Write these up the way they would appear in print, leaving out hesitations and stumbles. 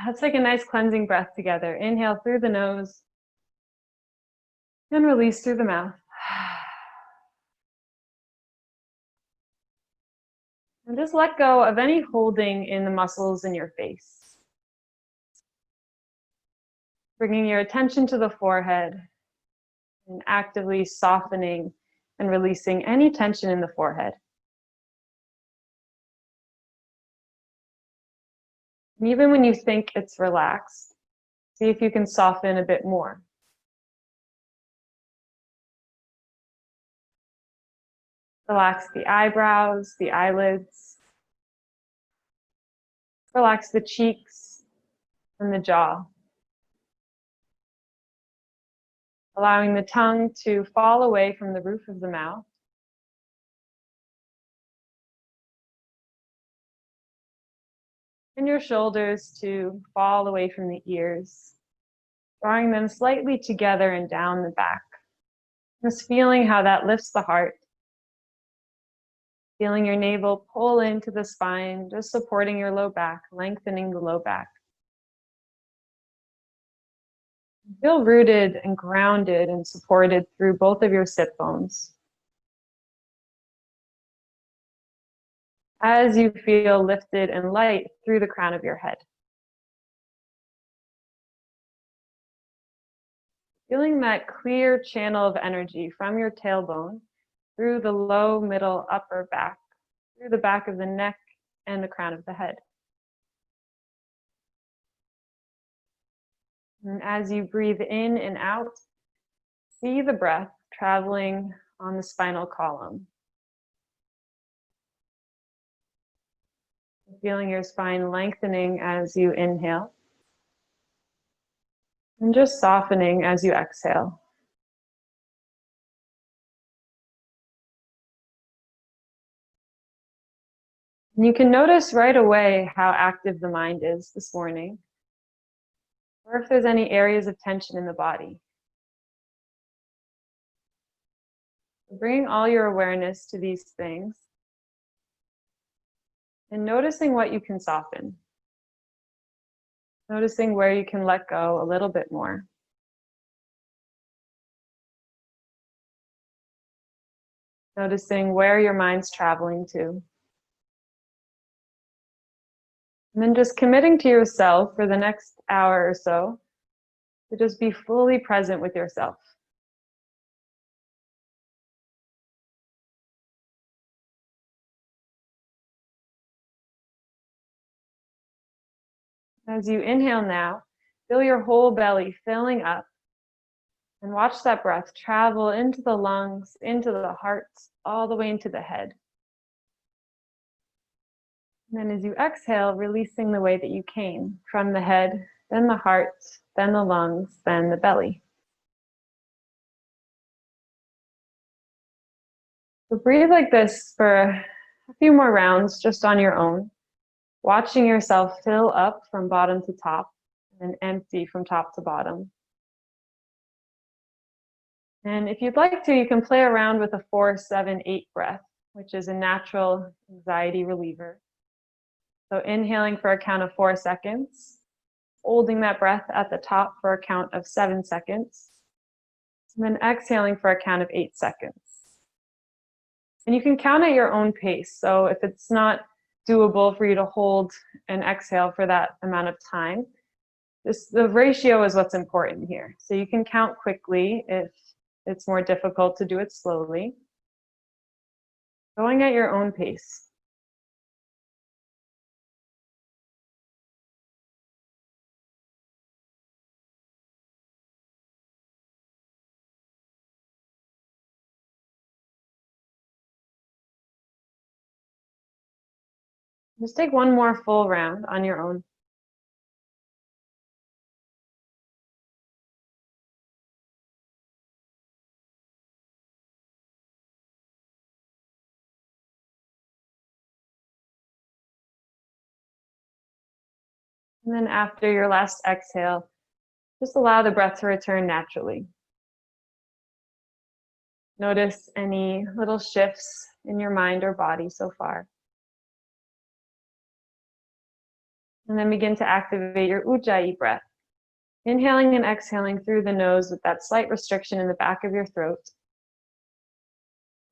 Let's take a nice cleansing breath together. Inhale through the nose and release through the mouth. And just let go of any holding in the muscles in your face. Bringing your attention to the forehead and actively softening and releasing any tension in the forehead. And even when you think it's relaxed, see if you can soften a bit more. Relax the eyebrows, the eyelids. Relax the cheeks and the jaw. Allowing the tongue to fall away from the roof of the mouth. And your shoulders to fall away from the ears, drawing them slightly together and down the back. Just feeling how that lifts the heart. Feeling your navel pull into the spine, just supporting your low back, lengthening the low back. Feel rooted and grounded and supported through both of your sit bones. As you feel lifted and light through the crown of your head. Feeling that clear channel of energy from your tailbone through the low, middle, upper back, through the back of the neck and the crown of the head. And as you breathe in and out, see the breath traveling on the spinal column. Feeling your spine lengthening as you inhale. And just softening as you exhale. And you can notice right away how active the mind is this morning, or if there's any areas of tension in the body. Bring all your awareness to these things and noticing what you can soften. Noticing where you can let go a little bit more. Noticing where your mind's traveling to. And then just committing to yourself for the next hour or so to just be fully present with yourself. As you inhale now, feel your whole belly filling up and watch that breath travel into the lungs, into the heart, all the way into the head. And then as you exhale, releasing the way that you came, from the head, then the heart, then the lungs, then the belly. So breathe like this for a few more rounds, just on your own, watching yourself fill up from bottom to top and empty from top to bottom. And if you'd like to, you can play around with a 4-7-8 breath, which is a natural anxiety reliever. So inhaling for a count of 4 seconds, holding that breath at the top for a count of 7 seconds, and then exhaling for a count of 8 seconds. And you can count at your own pace. So if it's not doable for you to hold and exhale for that amount of time, the ratio is what's important here. So you can count quickly if it's more difficult to do it slowly. Going at your own pace. Just take one more full round on your own. And then after your last exhale, just allow the breath to return naturally. Notice any little shifts in your mind or body so far. And then begin to activate your Ujjayi breath. Inhaling and exhaling through the nose with that slight restriction in the back of your throat.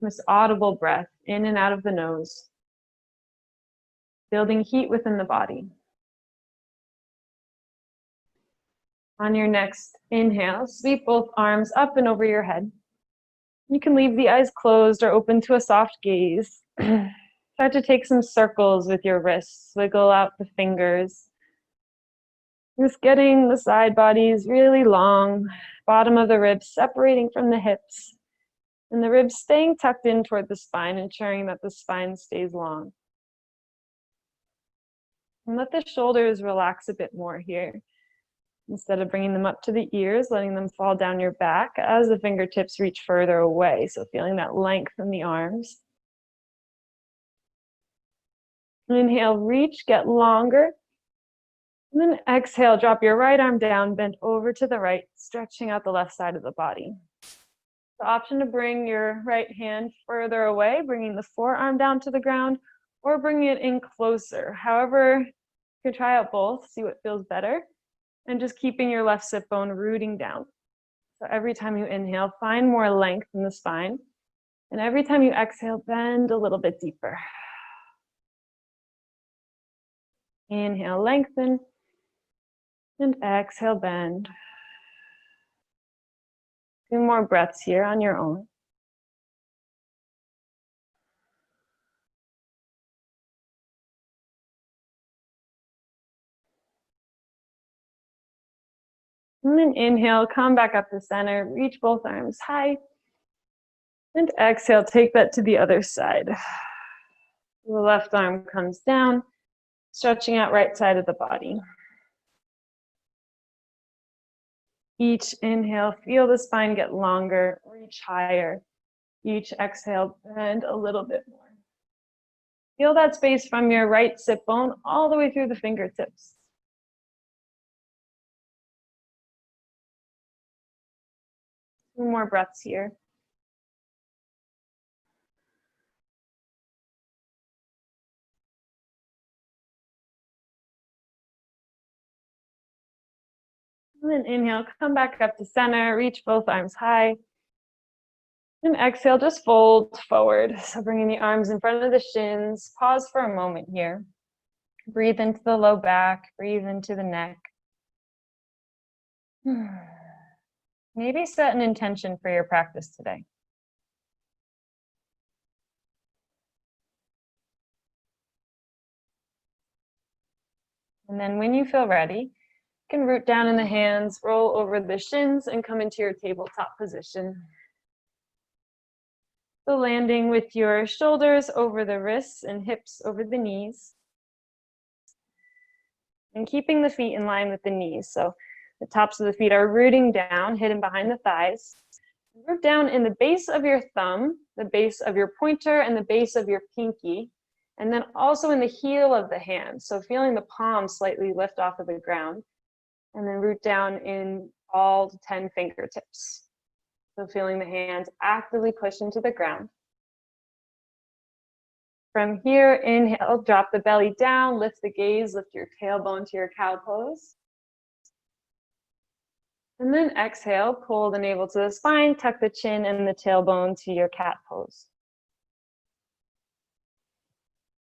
This audible breath in and out of the nose, building heat within the body. On your next inhale, sweep both arms up and over your head. You can leave the eyes closed or open to a soft gaze. Start to take some circles with your wrists, wiggle out the fingers. Just getting the side bodies really long, bottom of the ribs separating from the hips, and the ribs staying tucked in toward the spine, ensuring that the spine stays long. And let the shoulders relax a bit more here. Instead of bringing them up to the ears, letting them fall down your back as the fingertips reach further away. So feeling that length in the arms. Inhale, reach, get longer. And then exhale, drop your right arm down, bend over to the right, stretching out the left side of the body. The option to bring your right hand further away, bringing the forearm down to the ground, or bringing it in closer. However, you can try out both, see what feels better, and just keeping your left sit bone rooting down. So every time you inhale, find more length in the spine, and every time you exhale, bend a little bit deeper. Inhale, lengthen, and exhale, bend. 2 more breaths here on your own. And then inhale, come back up to center, reach both arms high. And exhale, take that to the other side. The left arm comes down, stretching out right side of the body. Each inhale, feel the spine get longer, reach higher. Each exhale, bend a little bit more. Feel that space from your right sit bone all the way through the fingertips. Two more breaths here. And then inhale, come back up to center, reach both arms high. And exhale, just fold forward. So bringing the arms in front of the shins. Pause for a moment here. Breathe into the low back, breathe into the neck. Maybe set an intention for your practice today. And then when you feel ready, you can root down in the hands, roll over the shins, and come into your tabletop position. So landing with your shoulders over the wrists and hips over the knees. And keeping the feet in line with the knees. So the tops of the feet are rooting down, hidden behind the thighs. Root down in the base of your thumb, the base of your pointer, and the base of your pinky. And then also in the heel of the hand. So feeling the palm slightly lift off of the ground. And then root down in all 10 fingertips. So feeling the hands actively push into the ground. From here, inhale, drop the belly down, lift the gaze, lift your tailbone to your cow pose. And then exhale, pull the navel to the spine, tuck the chin and the tailbone to your cat pose.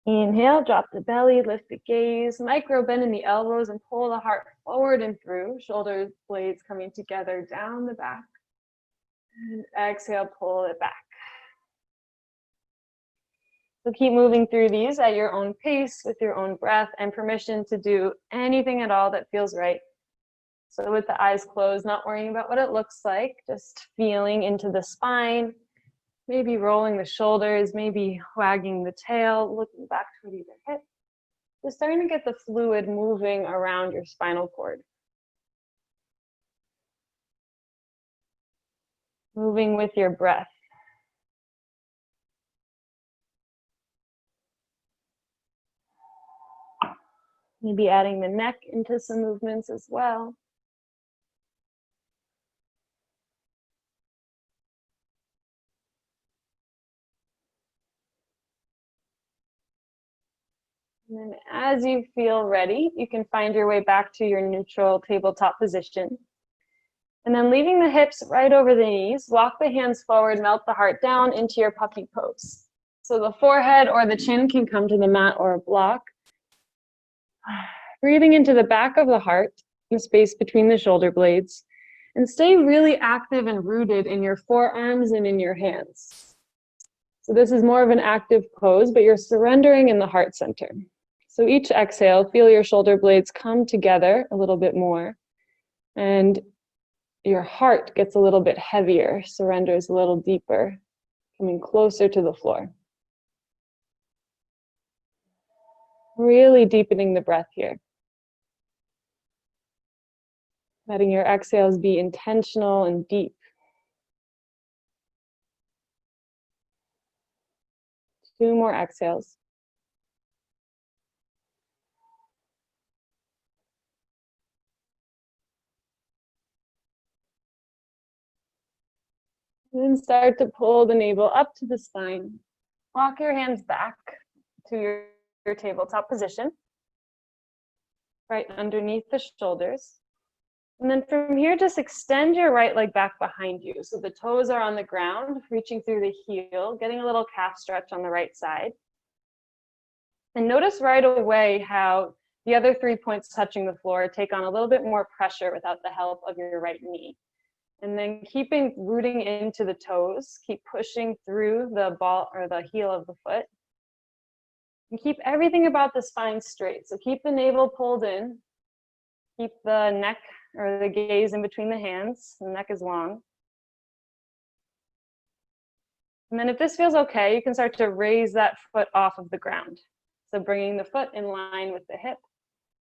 Inhale, drop the belly, lift the gaze, micro bend in the elbows and pull the heart forward and through, shoulder blades coming together down the back. And exhale, pull it back. So keep moving through these at your own pace with your own breath and permission to do anything at all that feels right. So with the eyes closed, not worrying about what it looks like, just feeling into the spine, maybe rolling the shoulders, maybe wagging the tail, looking back toward either hip. Just starting to get the fluid moving around your spinal cord. Moving with your breath. Maybe adding the neck into some movements as well. And then as you feel ready, you can find your way back to your neutral tabletop position. And then leaving the hips right over the knees, walk the hands forward, melt the heart down into your puppy pose. So the forehead or the chin can come to the mat or a block. Breathing into the back of the heart, the space between the shoulder blades, and stay really active and rooted in your forearms and in your hands. So this is more of an active pose, but you're surrendering in the heart center. So each exhale, feel your shoulder blades come together a little bit more, and your heart gets a little bit heavier, surrenders a little deeper, coming closer to the floor. Really deepening the breath here. Letting your exhales be intentional and deep. Two more exhales. And then start to pull the navel up to the spine. Walk your hands back to your tabletop position, right underneath the shoulders. And then from here, just extend your right leg back behind you. So the toes are on the ground, reaching through the heel, getting a little calf stretch on the right side. And notice right away how the other 3 points touching the floor take on a little bit more pressure without the help of your right knee. And then rooting into the toes, keep pushing through the ball or the heel of the foot. And keep everything about the spine straight. So keep the navel pulled in, keep the neck or the gaze in between the hands. The neck is long. And then if this feels okay, you can start to raise that foot off of the ground. So bringing the foot in line with the hip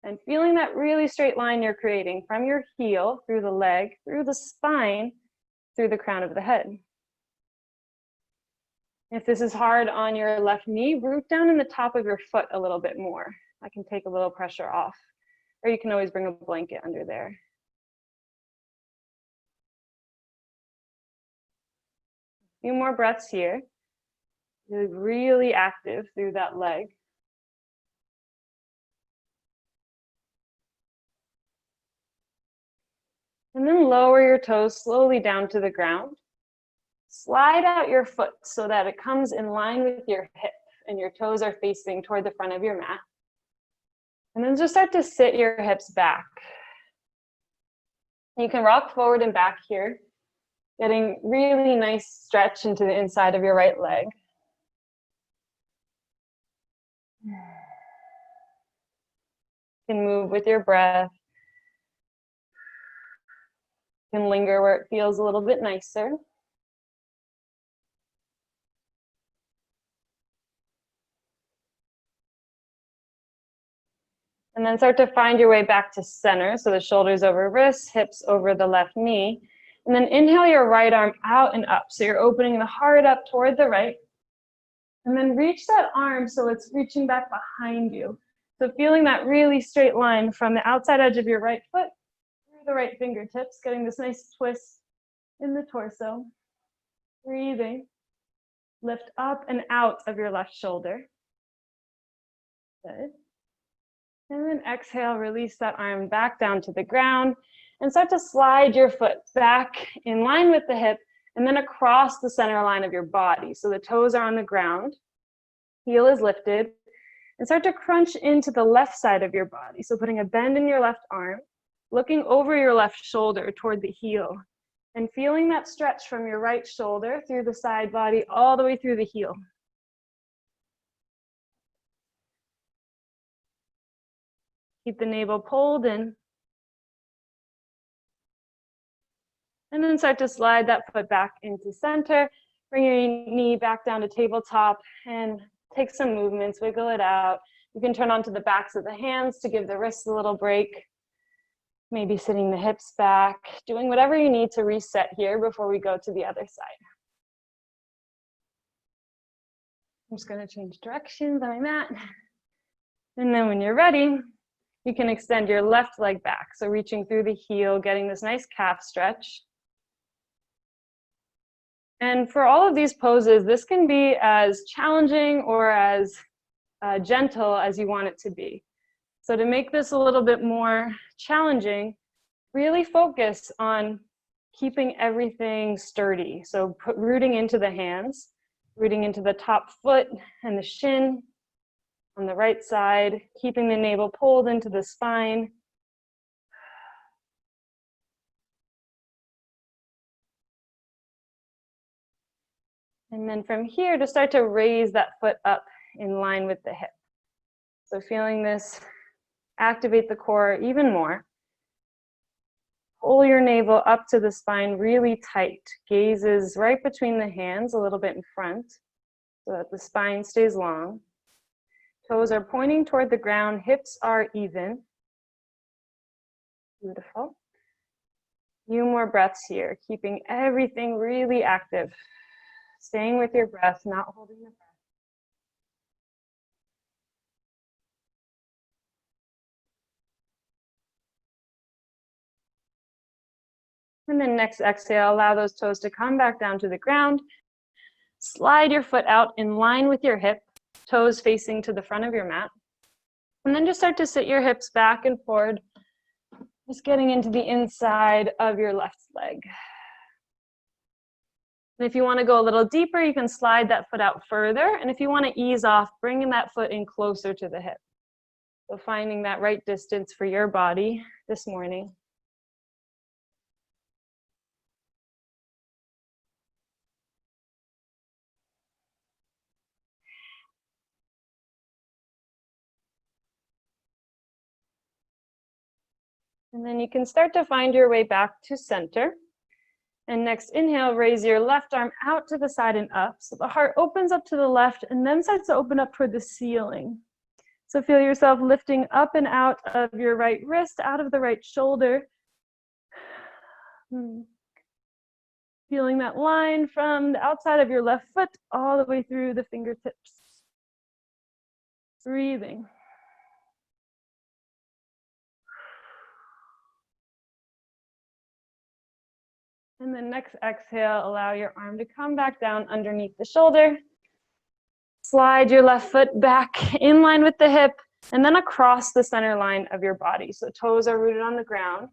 and feeling that really straight line you're creating from your heel, through the leg, through the spine, through the crown of the head. If this is hard on your left knee, root down in the top of your foot a little bit more. That can take a little pressure off. Or you can always bring a blanket under there. A few more breaths here. You're really active through that leg. And then lower your toes slowly down to the ground. Slide out your foot so that it comes in line with your hip and your toes are facing toward the front of your mat. And then just start to sit your hips back. You can rock forward and back here, getting really nice stretch into the inside of your right leg. You can move with your breath. You can linger where it feels a little bit nicer. And then start to find your way back to center. So the shoulders over wrists, hips over the left knee. And then inhale your right arm out and up. So you're opening the heart up toward the right. And then reach that arm so it's reaching back behind you. So feeling that really straight line from the outside edge of your right foot through the right fingertips, getting this nice twist in the torso. Breathing. Lift up and out of your left shoulder. Good. And then exhale, release that arm back down to the ground and start to slide your foot back in line with the hip and then across the center line of your body. So the toes are on the ground, heel is lifted, and start to crunch into the left side of your body. So putting a bend in your left arm, looking over your left shoulder toward the heel, and feeling that stretch from your right shoulder through the side body all the way through the heel. Keep the navel pulled in. And then start to slide that foot back into center. Bring your knee back down to tabletop and take some movements, wiggle it out. You can turn onto the backs of the hands to give the wrists a little break. Maybe sitting the hips back, doing whatever you need to reset here before we go to the other side. I'm just going to change directions on my mat. And then when you're ready, you can extend your left leg back. So reaching through the heel, getting this nice calf stretch. And for all of these poses, this can be as challenging or as gentle as you want it to be. So to make this a little bit more challenging, really focus on keeping everything sturdy. So rooting into the hands, rooting into the top foot and the shin on the right side, keeping the navel pulled into the spine. And then from here, to start to raise that foot up in line with the hip. So feeling this activate the core even more. Pull your navel up to the spine really tight. Gaze is right between the hands, a little bit in front, so that the spine stays long. Toes are pointing toward the ground, hips are even. Beautiful. Few more breaths here, keeping everything really active. Staying with your breath, not holding the breath. And then next exhale, allow those toes to come back down to the ground. Slide your foot out in line with your hip, toes facing to the front of your mat. And then just start to sit your hips back and forward, just getting into the inside of your left leg. And if you want to go a little deeper, you can slide that foot out further. And if you want to ease off, bringing that foot in closer to the hip. So finding that right distance for your body this morning. And then you can start to find your way back to center. And next inhale, raise your left arm out to the side and up. So the heart opens up to the left and then starts to open up toward the ceiling. So feel yourself lifting up and out of your right wrist, out of the right shoulder. Feeling that line from the outside of your left foot all the way through the fingertips. Breathing. And then next exhale, allow your arm to come back down underneath the shoulder. Slide your left foot back in line with the hip and then across the center line of your body. So toes are rooted on the ground.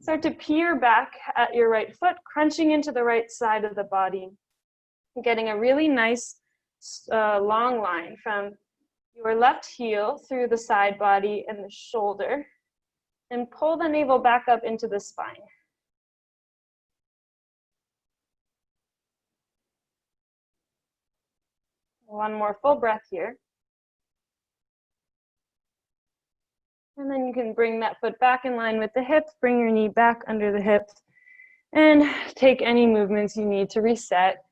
Start to peer back at your right foot, crunching into the right side of the body. Getting a really nice long line from your left heel through the side body and the shoulder. And pull the navel back up into the spine. One more full breath here. And then you can bring that foot back in line with the hips, bring your knee back under the hips, and take any movements you need to reset.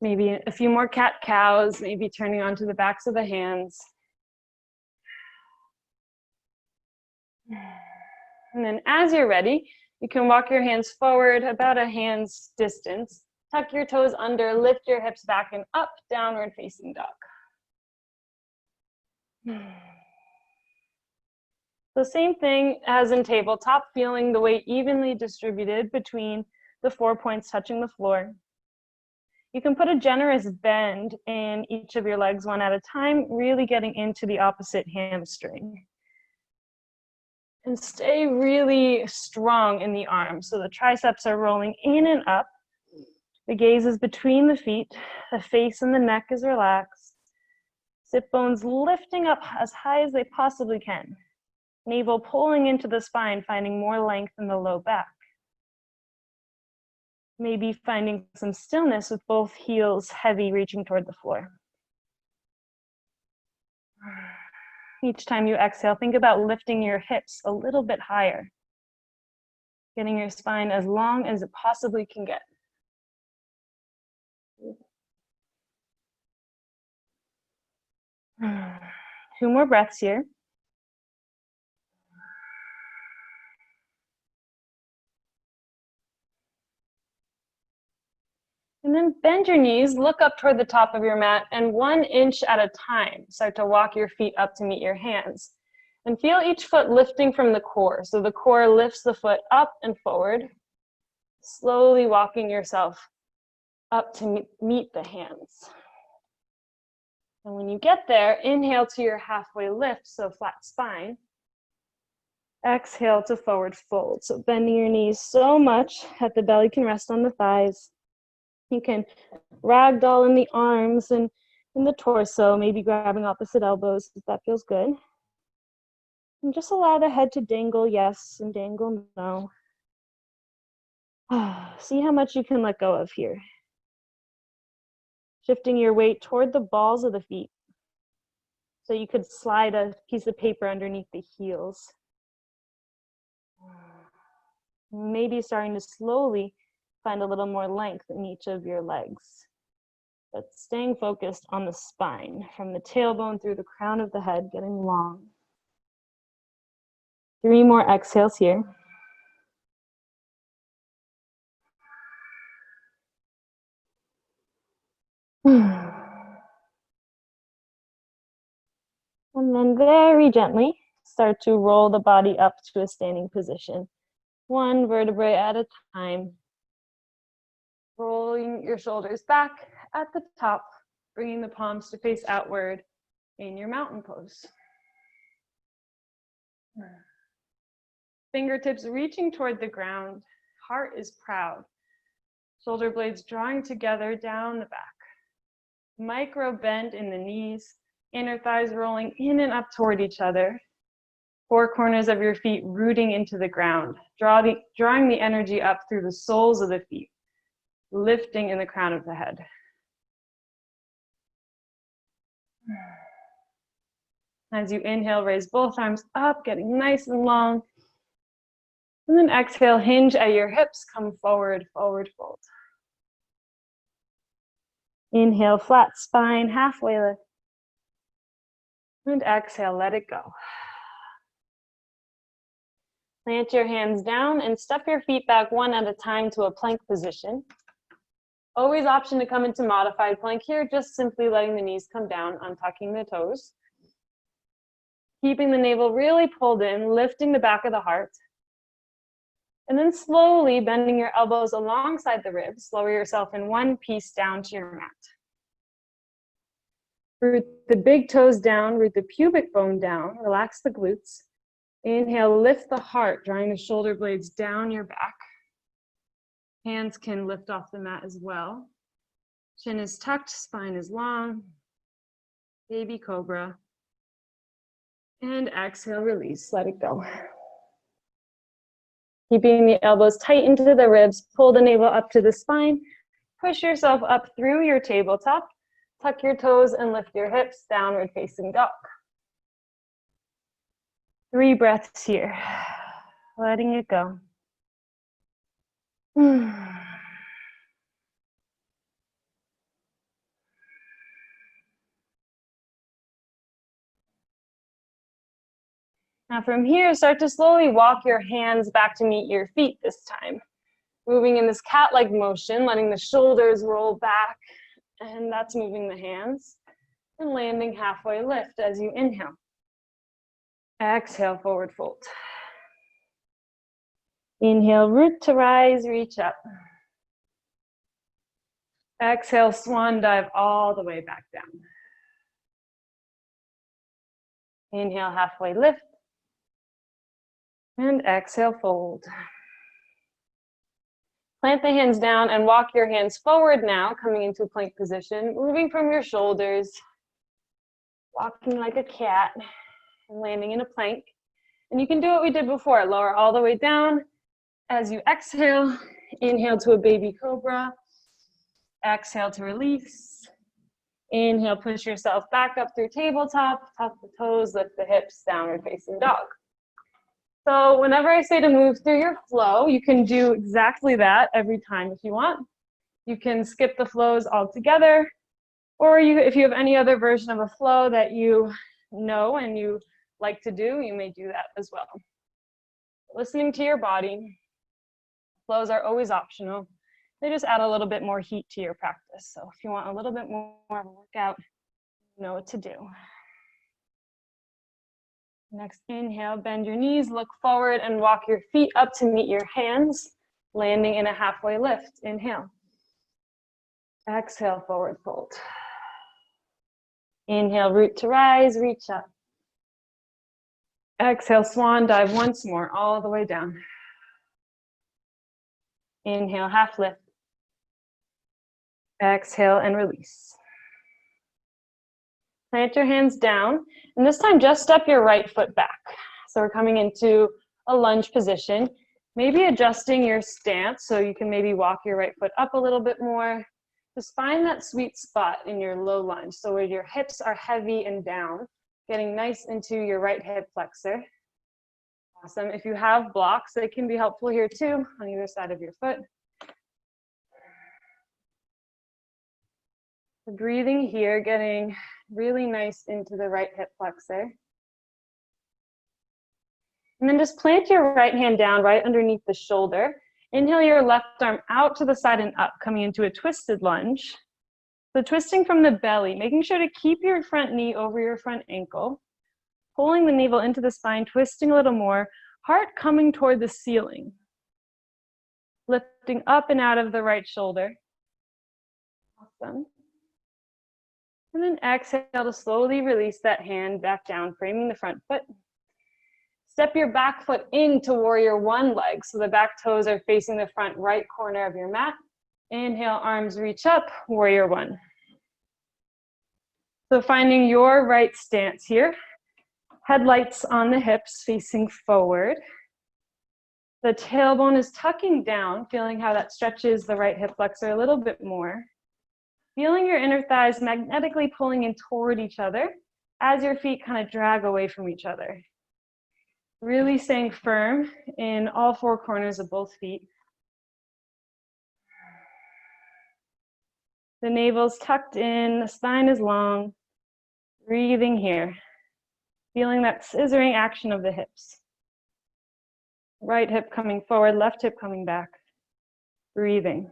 Maybe a few more cat-cows, maybe turning onto the backs of the hands. And then as you're ready, you can walk your hands forward about a hand's distance. Tuck your toes under, lift your hips back and up, downward facing dog. So same thing as in tabletop, feeling the weight evenly distributed between the 4 points touching the floor. You can put a generous bend in each of your legs one at a time, really getting into the opposite hamstring. And stay really strong in the arms. So the triceps are rolling in and up. The gaze is between the feet. The face and the neck is relaxed. Sit bones lifting up as high as they possibly can. Navel pulling into the spine, finding more length in the low back. Maybe finding some stillness with both heels heavy, reaching toward the floor. Each time you exhale, think about lifting your hips a little bit higher. Getting your spine as long as it possibly can get. 2 more breaths here. And then bend your knees, look up toward the top of your mat, and 1 inch at a time, start to walk your feet up to meet your hands. And feel each foot lifting from the core. So the core lifts the foot up and forward, slowly walking yourself up to meet the hands. And when you get there, inhale to your halfway lift, so flat spine. Exhale to forward fold. So bending your knees so much that the belly can rest on the thighs. You can ragdoll in the arms and in the torso, maybe grabbing opposite elbows if that feels good. And just allow the head to dangle yes and dangle no. See how much you can let go of here. Shifting your weight toward the balls of the feet. So you could slide a piece of paper underneath the heels. Maybe starting to slowly find a little more length in each of your legs. But staying focused on the spine, from the tailbone through the crown of the head, getting long. 3 more exhales here. And then very gently, start to roll the body up to a standing position. 1 vertebrae at a time. Rolling your shoulders back at the top, bringing the palms to face outward in your mountain pose. Fingertips reaching toward the ground. Heart is proud. Shoulder blades drawing together down the back. Micro bend in the knees. Inner thighs rolling in and up toward each other. 4 corners of your feet rooting into the ground. Drawing the energy up through the soles of the feet. Lifting in the crown of the head. As you inhale, raise both arms up, getting nice and long. And then exhale, hinge at your hips, come forward, forward fold. Inhale, flat spine, halfway lift. And exhale, let it go. Plant your hands down and step your feet back 1 at a time to a plank position. Always option to come into modified plank here, just simply letting the knees come down, untucking the toes. Keeping the navel really pulled in, lifting the back of the heart. And then slowly bending your elbows alongside the ribs, lower yourself in 1 piece down to your mat. Root the big toes down, root the pubic bone down, relax the glutes. Inhale, lift the heart, drawing the shoulder blades down your back. Hands can lift off the mat as well. Chin is tucked, spine is long. Baby cobra. And exhale, release, let it go. Keeping the elbows tight into the ribs, pull the navel up to the spine. Push yourself up through your tabletop. Tuck your toes and lift your hips, downward facing dog. 3 breaths here. Letting it go. Now from here, start to slowly walk your hands back to meet your feet this time. Moving in this cat-like motion, letting the shoulders roll back, and that's moving the hands. And landing halfway lift as you inhale. Exhale, forward fold. Inhale, root to rise, reach up. Exhale, swan dive all the way back down. Inhale, halfway lift. And exhale, fold. Plant the hands down and walk your hands forward now, coming into plank position, moving from your shoulders, walking like a cat, and landing in a plank. And you can do what we did before, lower all the way down. As you exhale, inhale to a baby cobra. Exhale to release. Inhale, push yourself back up through tabletop, tuck the toes, lift the hips, downward facing dog. So whenever I say to move through your flow, you can do exactly that every time if you want. You can skip the flows altogether, or if you have any other version of a flow that you know and you like to do, you may do that as well. Listening to your body, flows are always optional. They just add a little bit more heat to your practice. So if you want a little bit more of a workout, you know what to do. Next inhale, bend your knees, look forward and walk your feet up to meet your hands, landing in a halfway lift. Inhale. Exhale, forward fold. Inhale, root to rise, reach up. Exhale, swan dive once more, all the way down. Inhale, half lift. Exhale and release. Plant your hands down, and this time just step your right foot back. So we're coming into a lunge position, maybe adjusting your stance so you can maybe walk your right foot up a little bit more. Just find that sweet spot in your low lunge, so where your hips are heavy and down, getting nice into your right hip flexor. Awesome. If you have blocks, they can be helpful here too, on either side of your foot. Breathing here, getting really nice into the right hip flexor. And then just plant your right hand down right underneath the shoulder. Inhale your left arm out to the side and up, coming into a twisted lunge. So twisting from the belly, making sure to keep your front knee over your front ankle. Pulling the navel into the spine, twisting a little more. Heart coming toward the ceiling. Lifting up and out of the right shoulder. Awesome. And then exhale to slowly release that hand back down, framing the front foot. Step your back foot into warrior one leg, so the back toes are facing the front right corner of your mat. Inhale, arms reach up, warrior one. So finding your right stance here. Headlights on the hips, facing forward. The tailbone is tucking down, feeling how that stretches the right hip flexor a little bit more. Feeling your inner thighs magnetically pulling in toward each other as your feet kind of drag away from each other. Really staying firm in all four corners of both feet. The navel's tucked in, the spine is long. Breathing here. Feeling that scissoring action of the hips. Right hip coming forward, left hip coming back. Breathing.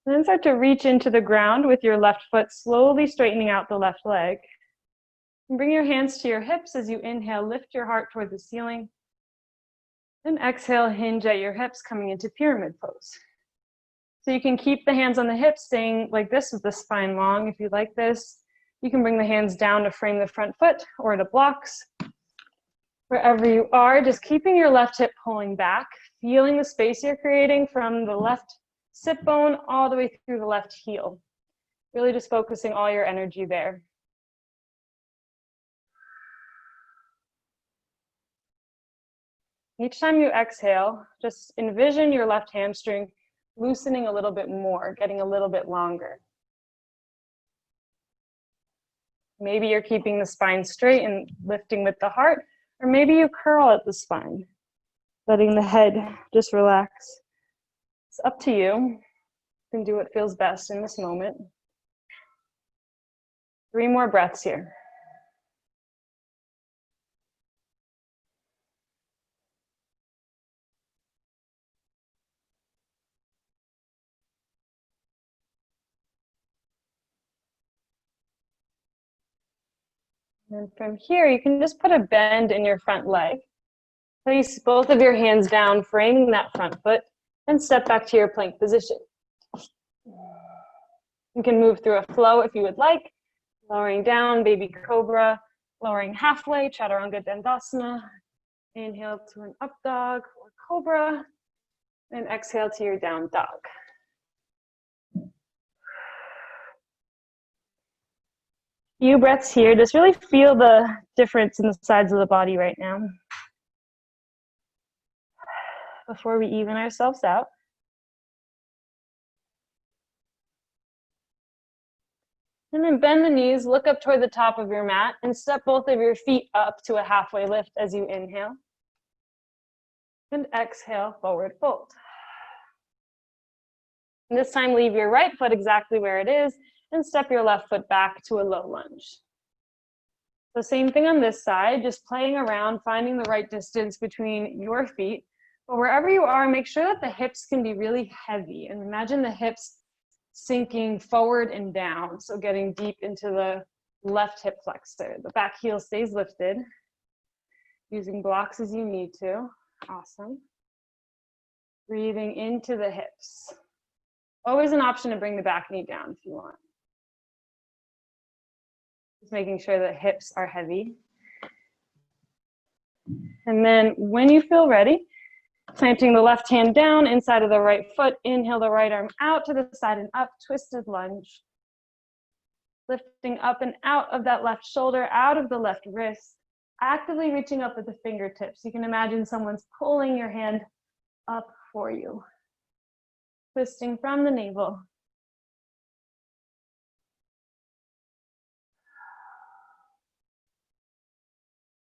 And then start to reach into the ground with your left foot, slowly straightening out the left leg. And bring your hands to your hips as you inhale, lift your heart toward the ceiling. And exhale, hinge at your hips, coming into pyramid pose. So you can keep the hands on the hips, staying like this with the spine long. If you like this, you can bring the hands down to frame the front foot or to blocks. Wherever you are, just keeping your left hip pulling back, feeling the space you're creating from the left sit bone all the way through the left heel. Really just focusing all your energy there. Each time you exhale, just envision your left hamstring loosening a little bit more, getting a little bit longer. Maybe you're keeping the spine straight and lifting with the heart, or maybe you curl at the spine, letting the head just relax. It's up to you. You can do what feels best in this moment. 3 more breaths here. And from here, you can just put a bend in your front leg. Place both of your hands down, framing that front foot, and step back to your plank position. You can move through a flow if you would like, lowering down, baby cobra, lowering halfway, chaturanga dandasana. Inhale to an up dog or cobra, and exhale to your down dog. Few breaths here. Just really feel the difference in the sides of the body right now. Before we even ourselves out. And then bend the knees, look up toward the top of your mat, and step both of your feet up to a halfway lift as you inhale. And exhale, forward fold. And this time, leave your right foot exactly where it is, and step your left foot back to a low lunge. The same thing on this side, just playing around, finding the right distance between your feet. But wherever you are, make sure that the hips can be really heavy, and imagine the hips sinking forward and down, so getting deep into the left hip flexor. The back heel stays lifted, using blocks as you need to. Awesome. Breathing into the hips. Always an option to bring the back knee down if you want. Just making sure that hips are heavy. And then when you feel ready, planting the left hand down inside of the right foot, inhale the right arm out to the side and up, twisted lunge. Lifting up and out of that left shoulder, out of the left wrist, actively reaching up with the fingertips. You can imagine someone's pulling your hand up for you. Twisting from the navel.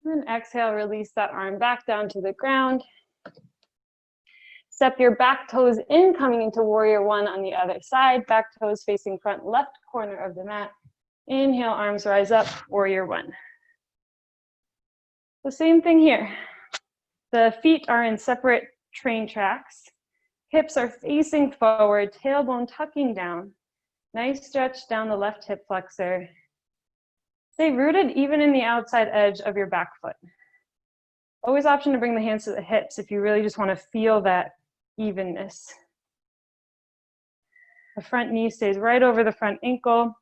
And then exhale, release that arm back down to the ground. Step your back toes in, coming into warrior one on the other side. Back toes facing front left corner of the mat. Inhale, arms rise up, warrior one. The same thing here. The feet are in separate train tracks. Hips are facing forward, tailbone tucking down. Nice stretch down the left hip flexor. Stay rooted even in the outside edge of your back foot. Always option to bring the hands to the hips if you really just want to feel that evenness. The front knee stays right over the front ankle.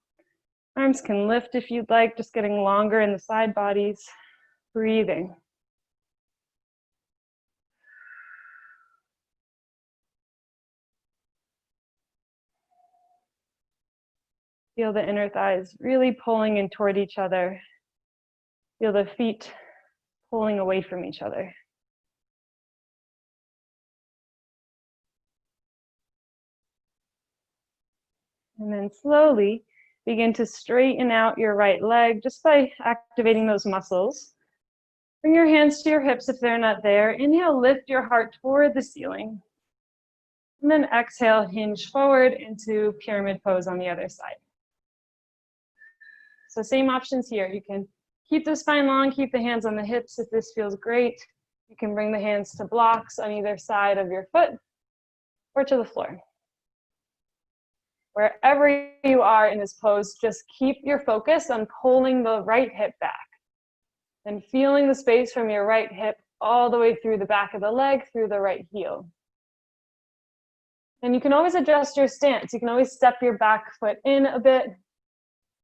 Arms can lift if you'd like, just getting longer in the side bodies. Breathing. Feel the inner thighs really pulling in toward each other. Feel the feet pulling away from each other. And then slowly begin to straighten out your right leg just by activating those muscles. Bring your hands to your hips if they're not there. Inhale, lift your heart toward the ceiling. And then exhale, hinge forward into pyramid pose on the other side. So same options here. You can keep the spine long, keep the hands on the hips if this feels great. You can bring the hands to blocks on either side of your foot or to the floor. Wherever you are in this pose, just keep your focus on pulling the right hip back and feeling the space from your right hip all the way through the back of the leg, through the right heel. And you can always adjust your stance. You can always step your back foot in a bit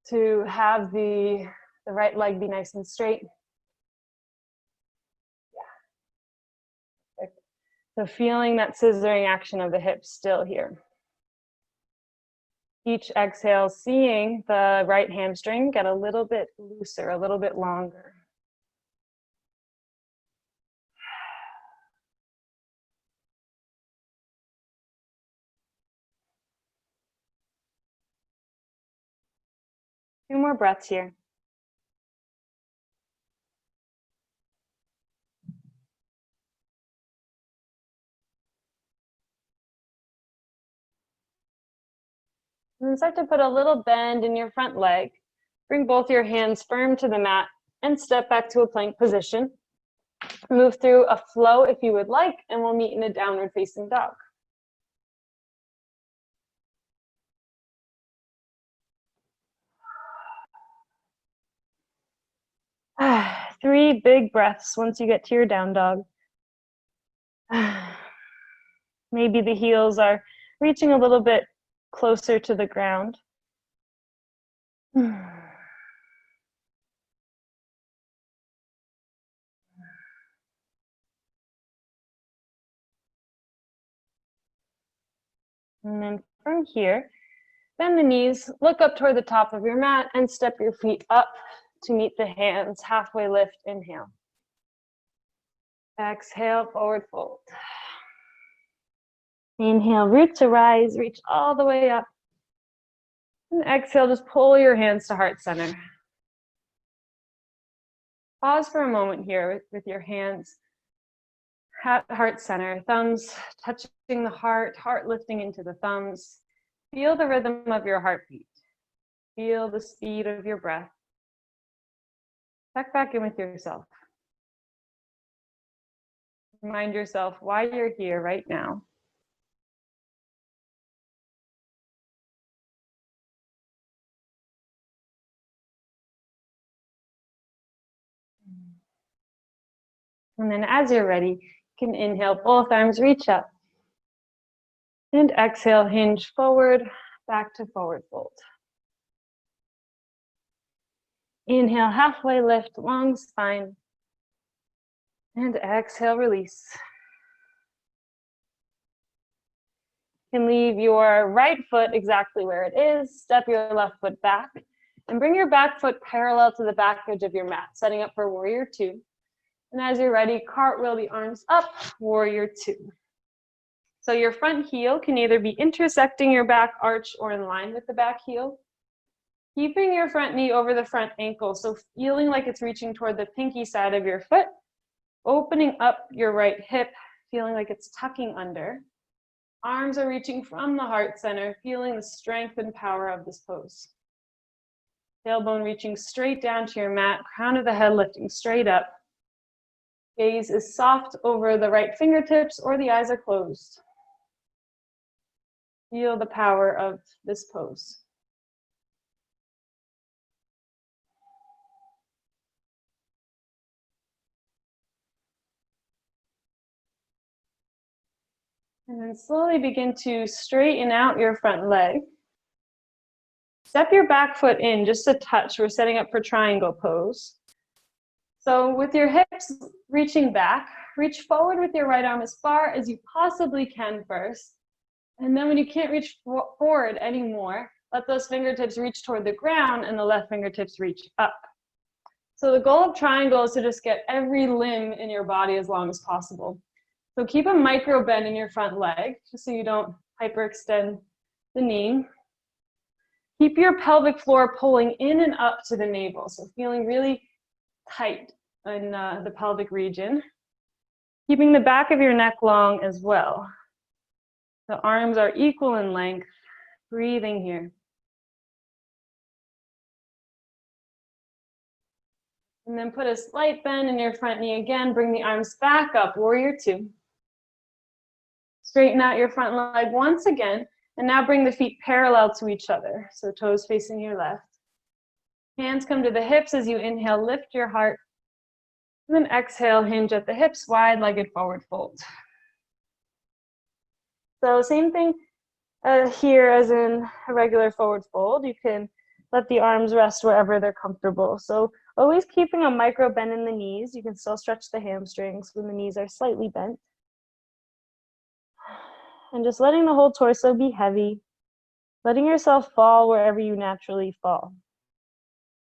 to have the right leg be nice and straight. Yeah. So feeling that scissoring action of the hips still here. Each exhale, seeing the right hamstring get a little bit looser, a little bit longer. Two more breaths here. And then start to put a little bend in your front leg. Bring both your hands firm to the mat and step back to a plank position. Move through a flow if you would like, and we'll meet in a downward facing dog. Three big breaths once you get to your down dog. Maybe the heels are reaching a little bit closer to the ground. And then from here, bend the knees, look up toward the top of your mat, and step your feet up to meet the hands. Halfway lift, inhale. Exhale, forward fold. Inhale, root to rise, reach all the way up. And exhale, just pull your hands to heart center. Pause for a moment here with your hands at heart center, thumbs touching the heart, heart lifting into the thumbs. Feel the rhythm of your heartbeat. Feel the speed of your breath. Check back in with yourself. Remind yourself why you're here right now. And then as you're ready, you can inhale, both arms reach up. And exhale, hinge forward, back to forward fold. Inhale, halfway lift, long spine. And exhale, release. You can leave your right foot exactly where it is. Step your left foot back. And bring your back foot parallel to the back edge of your mat, setting up for warrior two. And as you're ready, cartwheel the arms up, warrior two. So your front heel can either be intersecting your back arch or in line with the back heel. Keeping your front knee over the front ankle, so feeling like it's reaching toward the pinky side of your foot. Opening up your right hip, feeling like it's tucking under. Arms are reaching from the heart center, feeling the strength and power of this pose. Tailbone reaching straight down to your mat, crown of the head lifting straight up. Gaze is soft over the right fingertips or the eyes are closed. Feel the power of this pose. And then slowly begin to straighten out your front leg. Step your back foot in just a touch. We're setting up for triangle pose. So with your hips reaching back, reach forward with your right arm as far as you possibly can first. And then when you can't reach forward anymore, let those fingertips reach toward the ground and the left fingertips reach up. So the goal of triangle is to just get every limb in your body as long as possible. So keep a micro bend in your front leg, just so you don't hyperextend the knee. Keep your pelvic floor pulling in and up to the navel, so feeling really tight in the pelvic region. Keeping the back of your neck long as well. The arms are equal in length. Breathing here. And then put a slight bend in your front knee again. Bring the arms back up, warrior two. Straighten out your front leg once again. And now bring the feet parallel to each other. So toes facing your left. Hands come to the hips as you inhale, lift your heart. And then exhale, hinge at the hips, wide-legged forward fold. So same thing here as in a regular forward fold. You can let the arms rest wherever they're comfortable. So always keeping a micro bend in the knees. You can still stretch the hamstrings when the knees are slightly bent. And just letting the whole torso be heavy. Letting yourself fall wherever you naturally fall.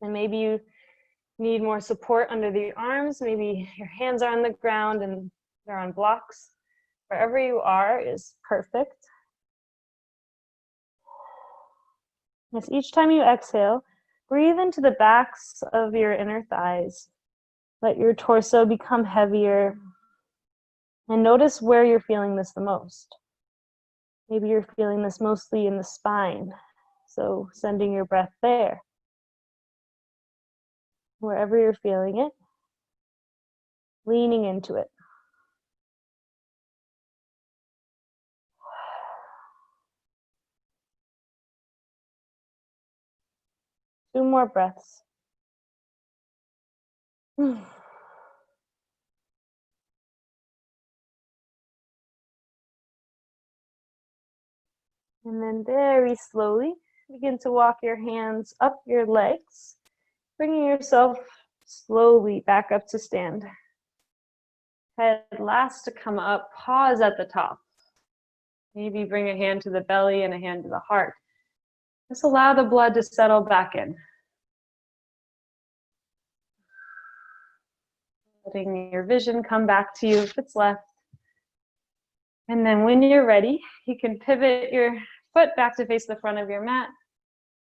And maybe you need more support under the arms. Maybe your hands are on the ground and they're on blocks. Wherever you are is perfect. As each time you exhale, breathe into the backs of your inner thighs. Let your torso become heavier. And notice where you're feeling this the most. Maybe you're feeling this mostly in the spine. So sending your breath there. Wherever you're feeling it, leaning into it. Two more breaths. And then very slowly, begin to walk your hands up your legs, bringing yourself slowly back up to stand. Head last to come up, pause at the top. Maybe bring a hand to the belly and a hand to the heart. Just allow the blood to settle back in. Letting your vision come back to you if it's left. And then when you're ready, you can pivot your foot back to face the front of your mat.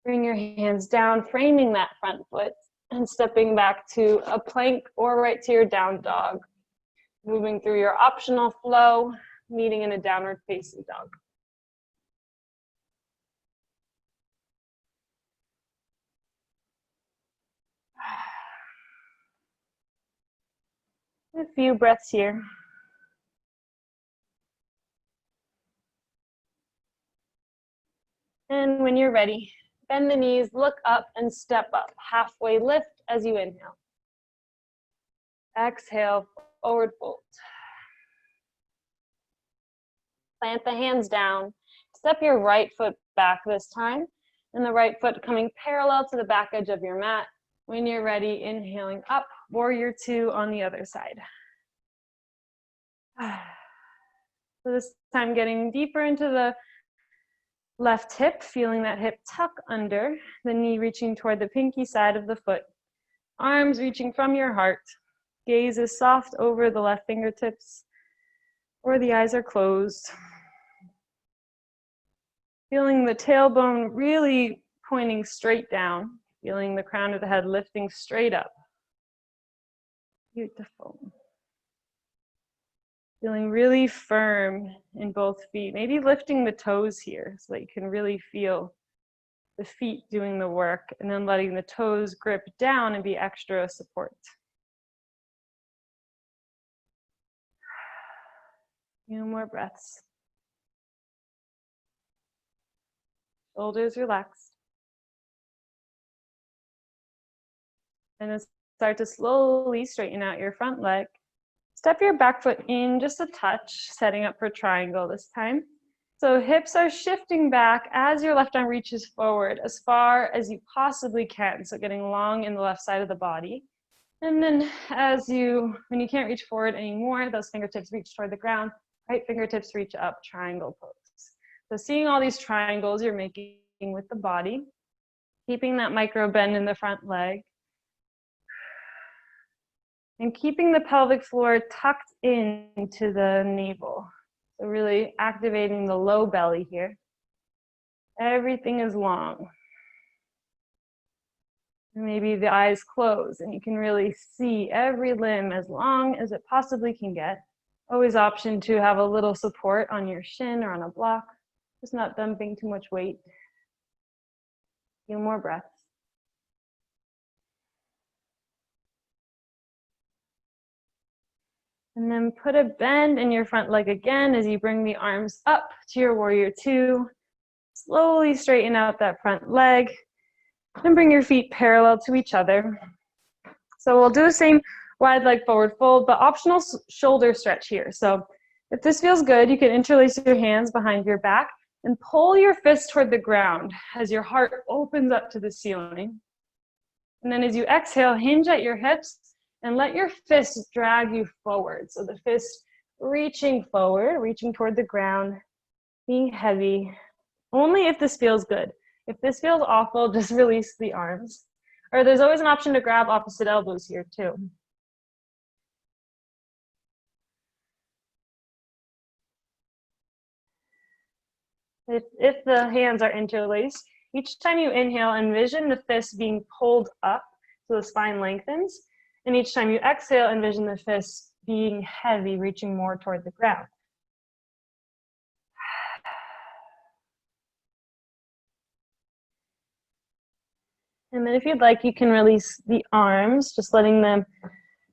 Bring your hands down, framing that front foot, and stepping back to a plank or right to your down dog. Moving through your optional flow, meeting in a downward facing dog. A few breaths here. And when you're ready, bend the knees, look up and step up. Halfway lift as you inhale. Exhale, forward fold. Plant the hands down Step your right foot back this time, and the right foot coming parallel to the back edge of your mat. When you're ready, inhaling up, warrior two on the other side. So this time getting deeper into the left hip, feeling that hip tuck under, the knee reaching toward the pinky side of the foot. Arms reaching from your heart. Gaze is soft over the left fingertips, or the eyes are closed. Feeling the tailbone really pointing straight down. Feeling the crown of the head lifting straight up. Beautiful. Feeling really firm in both feet. Maybe lifting the toes here so that you can really feel the feet doing the work, and then letting the toes grip down and be extra support. Few more breaths. Shoulders relaxed. And then start to slowly straighten out your front leg. Step your back foot in just a touch, setting up for triangle this time. So hips are shifting back as your left arm reaches forward as far as you possibly can. So getting long in the left side of the body. And then when you can't reach forward anymore, those fingertips reach toward the ground, right fingertips reach up, triangle pose. So seeing all these triangles you're making with the body, keeping that micro bend in the front leg, and keeping the pelvic floor tucked into the navel. So really activating the low belly here. Everything is long. Maybe the eyes close and you can really see every limb as long as it possibly can get. Always option to have a little support on your shin or on a block, just not dumping too much weight. A few more breaths. And then put a bend in your front leg again as you bring the arms up to your warrior two. Slowly straighten out that front leg and bring your feet parallel to each other. So we'll do the same wide leg forward fold, but optional shoulder stretch here. So if this feels good, you can interlace your hands behind your back and pull your fists toward the ground as your heart opens up to the ceiling. And then as you exhale, hinge at your hips and let your fists drag you forward. So the fist reaching forward, reaching toward the ground, being heavy. Only if this feels good. If this feels awful, just release the arms. Or there's always an option to grab opposite elbows here too. If the hands are interlaced, each time you inhale, envision the fist being pulled up so the spine lengthens. And each time you exhale, envision the fist being heavy, reaching more toward the ground. And then if you'd like, you can release the arms, just letting them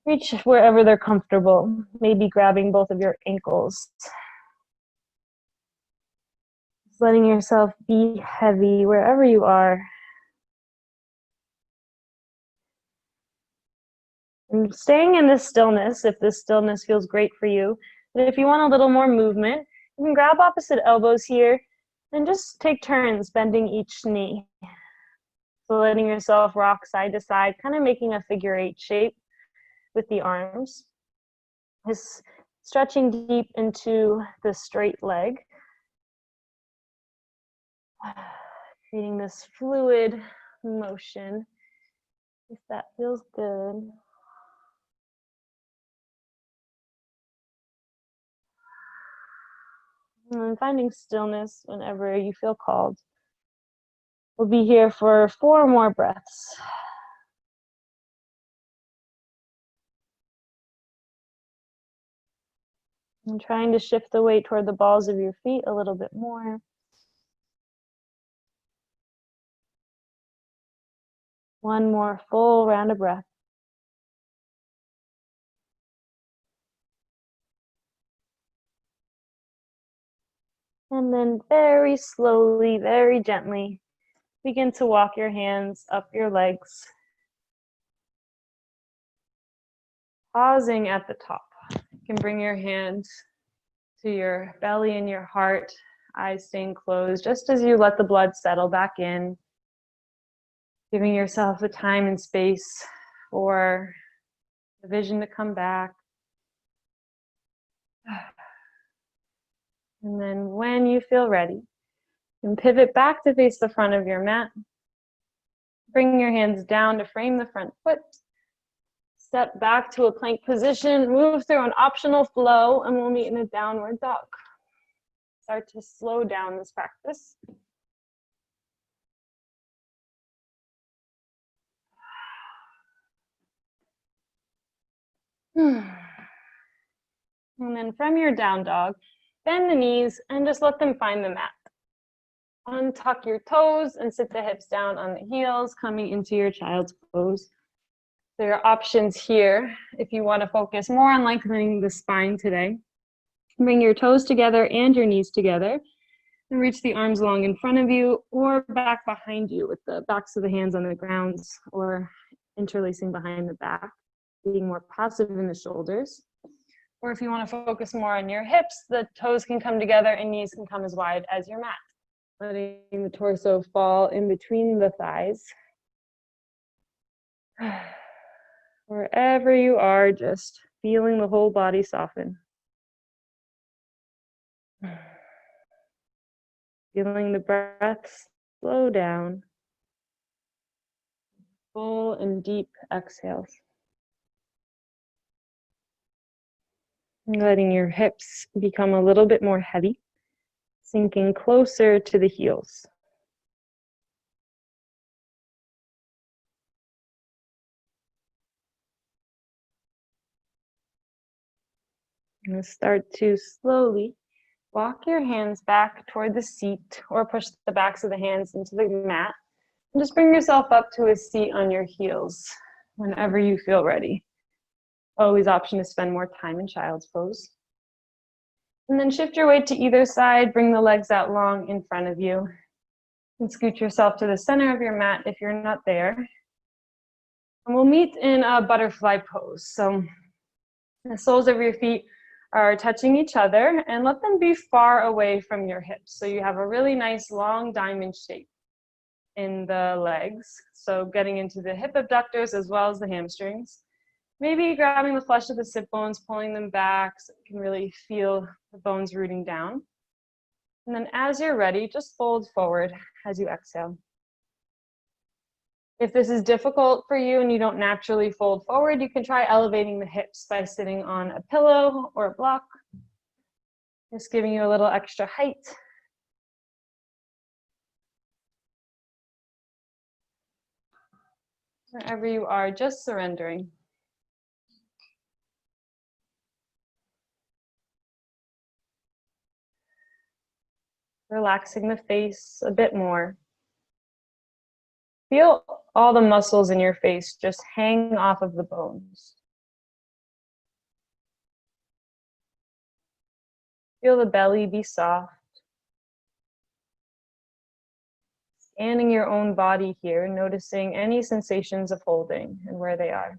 reach wherever they're comfortable, maybe grabbing both of your ankles. Just letting yourself be heavy wherever you are. And staying in this stillness, if this stillness feels great for you. But if you want a little more movement, you can grab opposite elbows here and just take turns bending each knee. So letting yourself rock side to side, kind of making a figure eight shape with the arms. Just stretching deep into the straight leg. Creating this fluid motion, if that feels good. And finding stillness whenever you feel called. We'll be here for 4 more breaths. And trying to shift the weight toward the balls of your feet a little bit more. One more full round of breath. And then very slowly, very gently, begin to walk your hands up your legs. Pausing at the top. You can bring your hands to your belly and your heart, eyes staying closed, just as you let the blood settle back in, giving yourself the time and space for the vision to come back. And then when you feel ready, you can pivot back to face the front of your mat. Bring your hands down to frame the front foot. Step back to a plank position, move through an optional flow, and we'll meet in a downward dog. Start to slow down this practice. And then from your down dog, bend the knees and just let them find the mat. Untuck your toes and sit the hips down on the heels, coming into your child's pose. There are options here if you want to focus more on lengthening the spine today. Bring your toes together and your knees together and reach the arms long in front of you or back behind you with the backs of the hands on the ground or interlacing behind the back, being more passive in the shoulders. Or if you want to focus more on your hips, the toes can come together and knees can come as wide as your mat. Letting the torso fall in between the thighs. Wherever you are, just feeling the whole body soften. Feeling the breath slow down. Full and deep exhales. Letting your hips become a little bit more heavy, sinking closer to the heels. And start to slowly walk your hands back toward the seat or push the backs of the hands into the mat. And just bring yourself up to a seat on your heels whenever you feel ready. Always option to spend more time in child's pose. And then shift your weight to either side, bring the legs out long in front of you. And scoot yourself to the center of your mat if you're not there. And we'll meet in a butterfly pose. So the soles of your feet are touching each other and let them be far away from your hips. So you have a really nice long diamond shape in the legs. So getting into the hip abductors as well as the hamstrings. Maybe grabbing the flesh of the sit bones, pulling them back so you can really feel the bones rooting down. And then as you're ready, just fold forward as you exhale. If this is difficult for you and you don't naturally fold forward, you can try elevating the hips by sitting on a pillow or a block. Just giving you a little extra height. Wherever you are, just surrendering. Relaxing the face a bit more. Feel all the muscles in your face just hang off of the bones. Feel the belly be soft. Scanning your own body here, noticing any sensations of holding and where they are.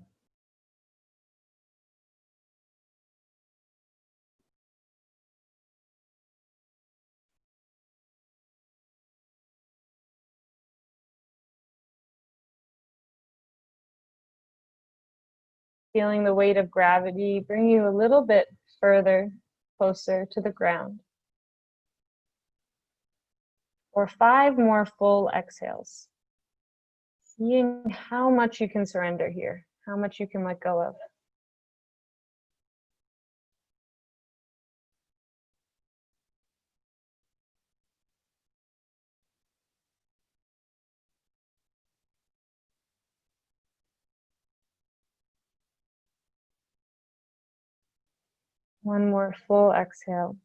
Feeling the weight of gravity bring you a little bit further, closer to the ground. Or 5 more full exhales. Seeing how much you can surrender here, how much you can let go of. One more full exhale.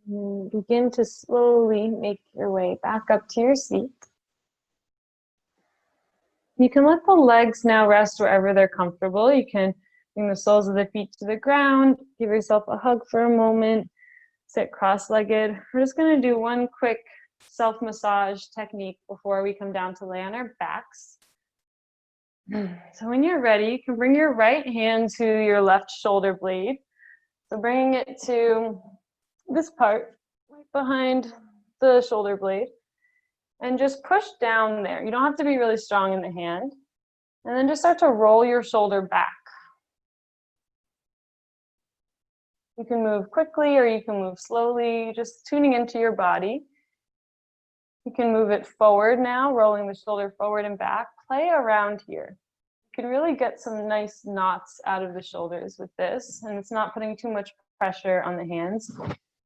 And begin to slowly make your way back up to your seat. You can let the legs now rest wherever they're comfortable. You can bring the soles of the feet to the ground, give yourself a hug for a moment, sit cross-legged. We're just going to do one quick self-massage technique before we come down to lay on our backs. So when you're ready, you can bring your right hand to your left shoulder blade. So bringing it to this part, right behind the shoulder blade, and just push down there. You don't have to be really strong in the hand. And then just start to roll your shoulder back. You can move quickly or you can move slowly, just tuning into your body. You can move it forward now, rolling the shoulder forward and back. Play around here. You can really get some nice knots out of the shoulders with this, and it's not putting too much pressure on the hands.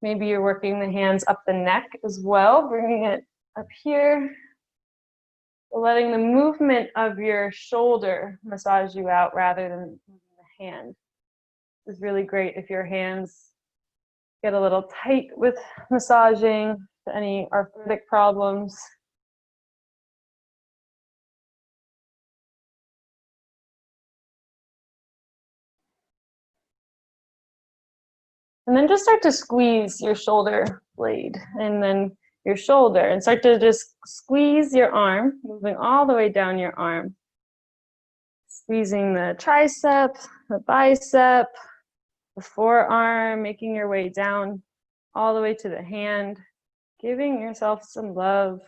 Maybe you're working the hands up the neck as well, bringing it up here, letting the movement of your shoulder massage you out rather than moving the hand. This is really great if your hands get a little tight with massaging, any arthritic problems. And then just start to squeeze your shoulder blade and then your shoulder, and start to just squeeze your arm, moving all the way down your arm. Squeezing the tricep, the bicep, the forearm, making your way down all the way to the hand, giving yourself some love.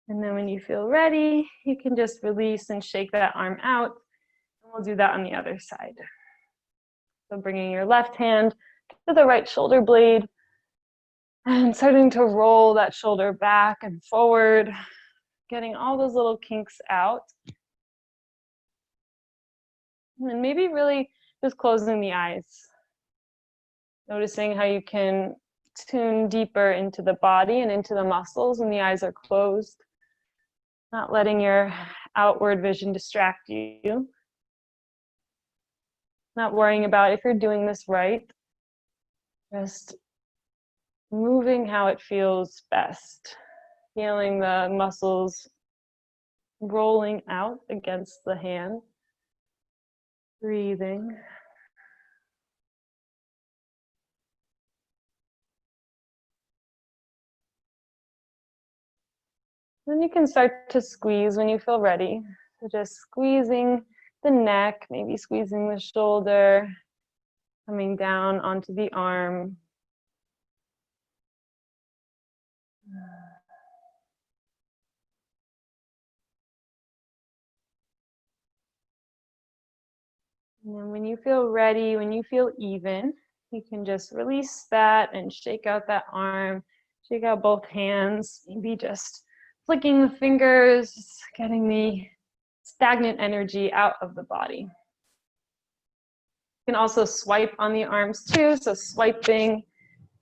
And then when you feel ready, you can just release and shake that arm out. And we'll do that on the other side. So bringing your left hand to the right shoulder blade and starting to roll that shoulder back and forward, getting all those little kinks out. And then maybe really just closing the eyes. Noticing how you can tune deeper into the body and into the muscles when the eyes are closed. Not letting your outward vision distract you. Not worrying about if you're doing this right. Just moving how it feels best. Feeling the muscles rolling out against the hand. Breathing. Then you can start to squeeze when you feel ready. So just squeezing the neck, maybe squeezing the shoulder, coming down onto the arm. And then when you feel ready, when you feel even, you can just release that and shake out that arm, shake out both hands, maybe just flicking the fingers, getting the stagnant energy out of the body. You can also swipe on the arms too, so swiping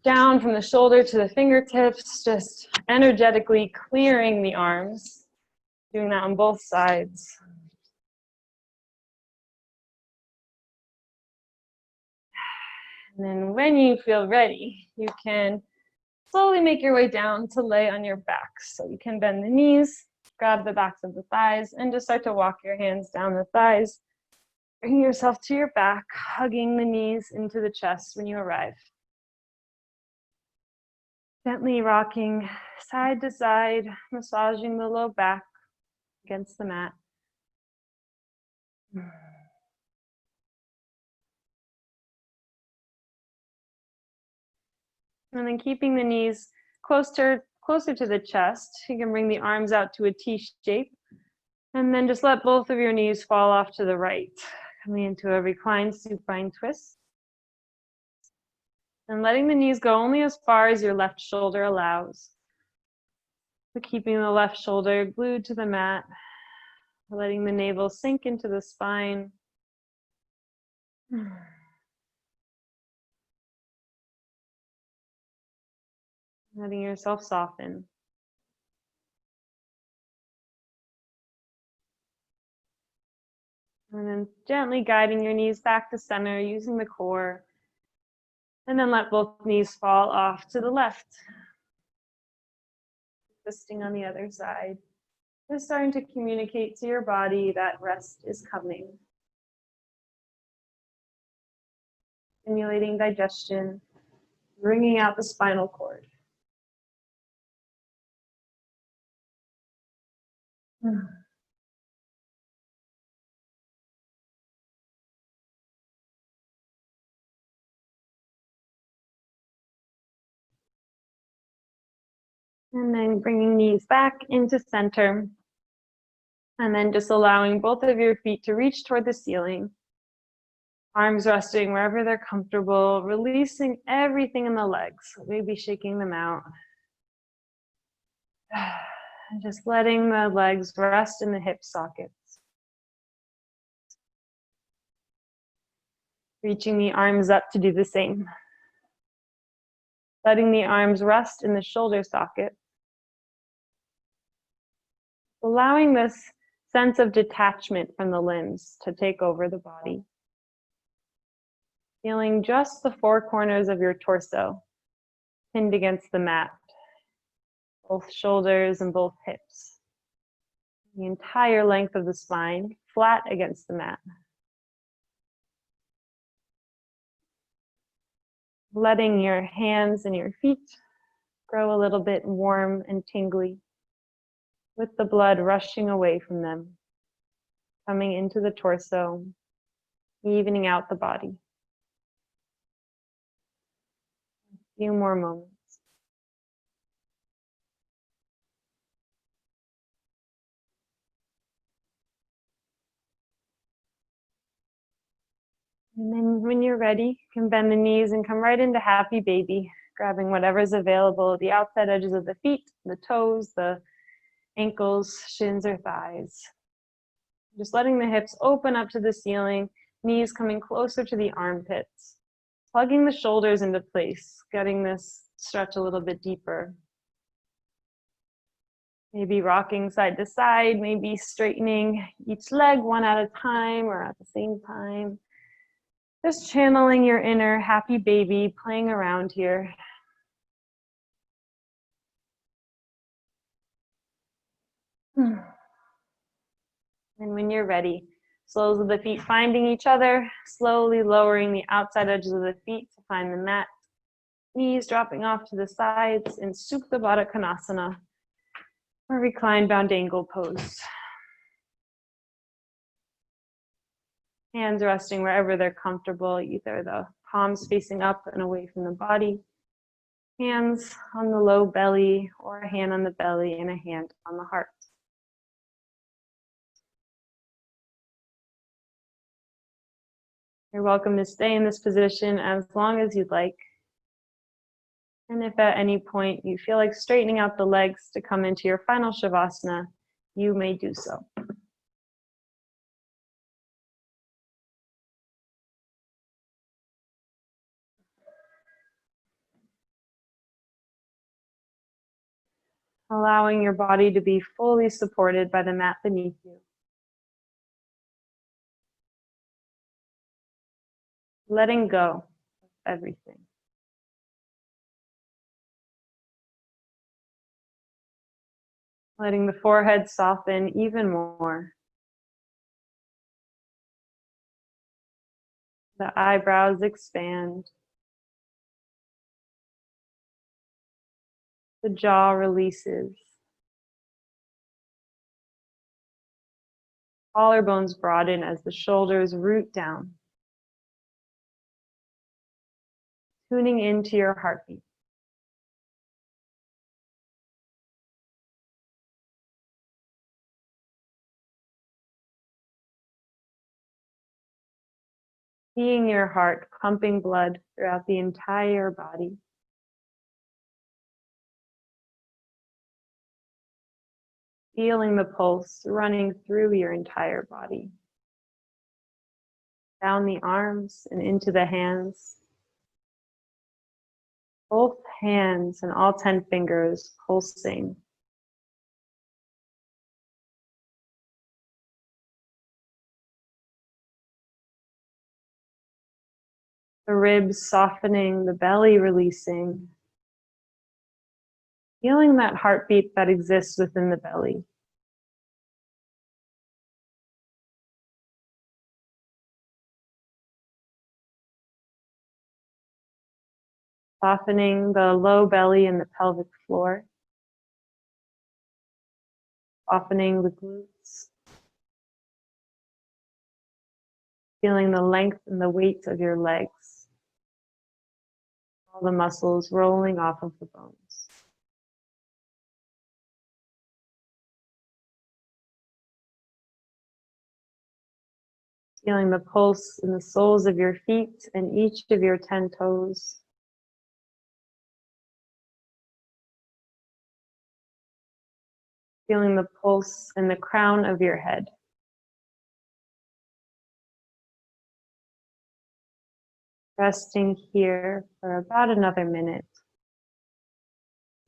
down from the shoulder to the fingertips, just energetically clearing the arms, doing that on both sides. And then when you feel ready, you can slowly make your way down to lay on your back. So you can bend the knees, grab the backs of the thighs, and just start to walk your hands down the thighs. Bring yourself to your back, hugging the knees into the chest when you arrive. Gently rocking side to side, massaging the low back against the mat. And then keeping the knees closer to the chest, you can bring the arms out to a T shape. And then just let both of your knees fall off to the right, coming into a reclined supine twist. And letting the knees go only as far as your left shoulder allows. So keeping the left shoulder glued to the mat, letting the navel sink into the spine. Letting yourself soften. And then gently guiding your knees back to center using the core. And then let both knees fall off to the left. Twisting on the other side. Just starting to communicate to your body that rest is coming. Stimulating digestion, bringing out the spinal cord. And then bringing knees back into center. And then just allowing both of your feet to reach toward the ceiling. Arms resting wherever they're comfortable, releasing everything in the legs, maybe shaking them out. And just letting the legs rest in the hip sockets. Reaching the arms up to do the same. Letting the arms rest in the shoulder socket. Allowing this sense of detachment from the limbs to take over the body. Feeling just the four corners of your torso pinned against the mat. Both shoulders and both hips. The entire length of the spine flat against the mat. Letting your hands and your feet grow a little bit warm and tingly, with the blood rushing away from them, coming into the torso, evening out the body. A few more moments. And then when you're ready, you can bend the knees and come right into happy baby, grabbing whatever's available, the outside edges of the feet, the toes, the ankles, shins, or thighs. Just letting the hips open up to the ceiling, knees coming closer to the armpits. Plugging the shoulders into place, getting this stretch a little bit deeper. Maybe rocking side to side, maybe straightening each leg one at a time or at the same time. Just channeling your inner happy baby, playing around here. And when you're ready, soles of the feet finding each other, slowly lowering the outside edges of the feet to find the mat. Knees dropping off to the sides in Supta Baddha Konasana, or reclined bound angle pose. Hands resting wherever they're comfortable, either the palms facing up and away from the body, hands on the low belly, or a hand on the belly and a hand on the heart. You're welcome to stay in this position as long as you'd like. And if at any point you feel like straightening out the legs to come into your final Shavasana, you may do so. Allowing your body to be fully supported by the mat beneath you. Letting go of everything. Letting the forehead soften even more. The eyebrows expand. The jaw releases. Collarbones broaden as the shoulders root down. Tuning into your heartbeat. Seeing your heart pumping blood throughout the entire body. Feeling the pulse running through your entire body. Down the arms and into the hands. Both hands and all 10 fingers pulsing. The ribs softening, the belly releasing. Feeling that heartbeat that exists within the belly. Softening the low belly and the pelvic floor. softening the glutes, feeling the length and the weight of your legs, all the muscles rolling off of the bones. Feeling the pulse in the soles of your feet and each of your 10 toes. Feeling the pulse in the crown of your head. Resting here for about another minute,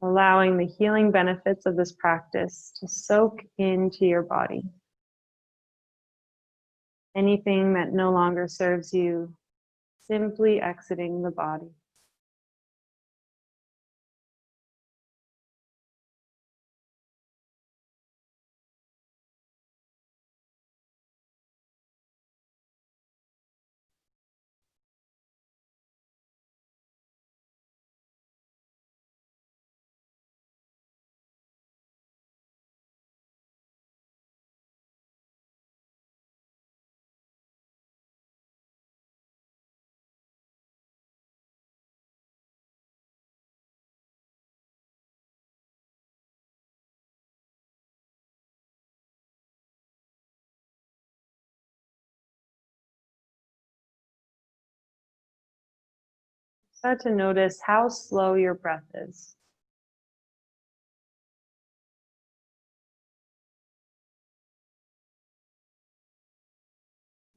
allowing the healing benefits of this practice to soak into your body. Anything that no longer serves you, simply exiting the body. Start to notice how slow your breath is.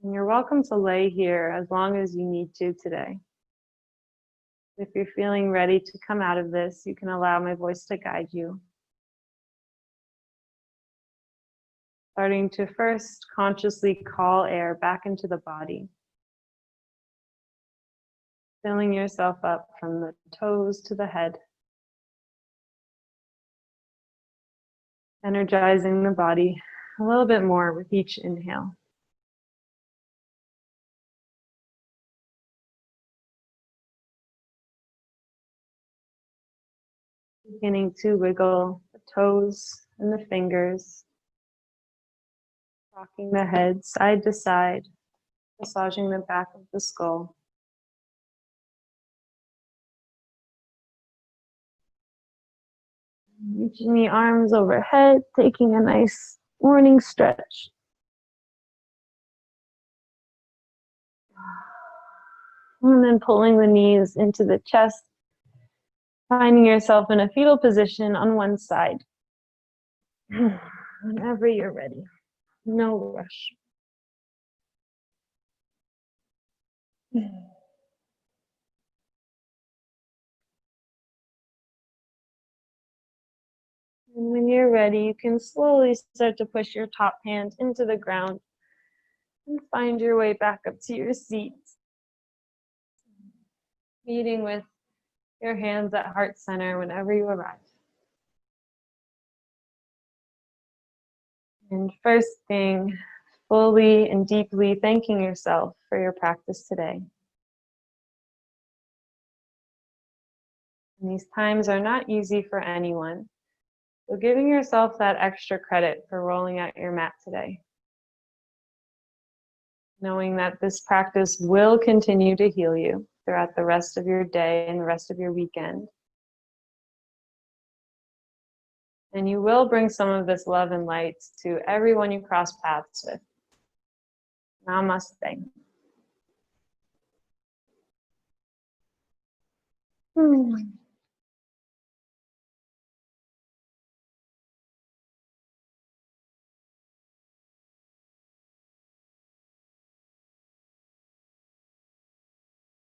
And you're welcome to lay here as long as you need to today. If you're feeling ready to come out of this, you can allow my voice to guide you. Starting to first consciously call air back into the body. Filling yourself up from the toes to the head. Energizing the body a little bit more with each inhale. Beginning to wiggle the toes and the fingers. Rocking the head side to side. Massaging the back of the skull. Reaching the arms overhead, taking a nice morning stretch. And then pulling the knees into the chest, finding yourself in a fetal position on one side. Whenever you're ready, no rush. And when you're ready, you can slowly start to push your top hand into the ground and find your way back up to your seat. Meeting with your hands at heart center whenever you arrive. And first thing, fully and deeply thanking yourself for your practice today. And these times are not easy for anyone. So giving yourself that extra credit for rolling out your mat today. Knowing that this practice will continue to heal you throughout the rest of your day and the rest of your weekend. And you will bring some of this love and light to everyone you cross paths with. Namaste.